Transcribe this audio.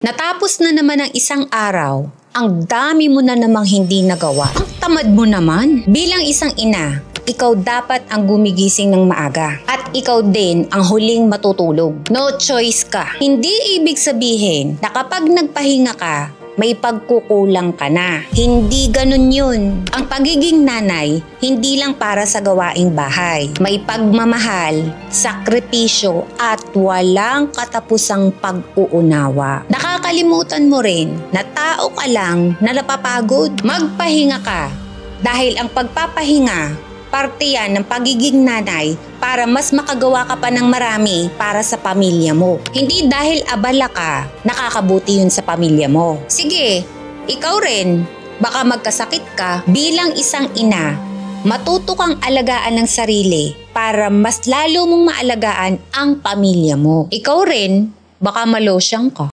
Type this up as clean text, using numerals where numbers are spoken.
Natapos na naman ang isang araw, ang dami mo na namang hindi nagawa. Ang tamad mo naman. Bilang isang ina, ikaw dapat ang gumigising ng maaga. At ikaw din ang huling matutulog. No choice ka. Hindi ibig sabihin na kapag nagpahinga ka, may pagkukulang ka na. Hindi ganun yun. Ang pagiging nanay, hindi lang para sa gawaing bahay. May pagmamahal, sakripisyo, at walang katapusang pag-uunawa. Nakakalimutan mo rin na tao ka lang na napapagod. Magpahinga ka. Dahil ang pagpapahinga, parte yan ng pagiging nanay para mas makagawa ka pa ng marami para sa pamilya mo. Hindi dahil abala ka, nakakabuti yun sa pamilya mo. Sige, ikaw rin, baka magkasakit ka bilang isang ina, matuto kang alagaan ng sarili para mas lalo mong maalagaan ang pamilya mo. Ikaw rin, baka malosyang ka.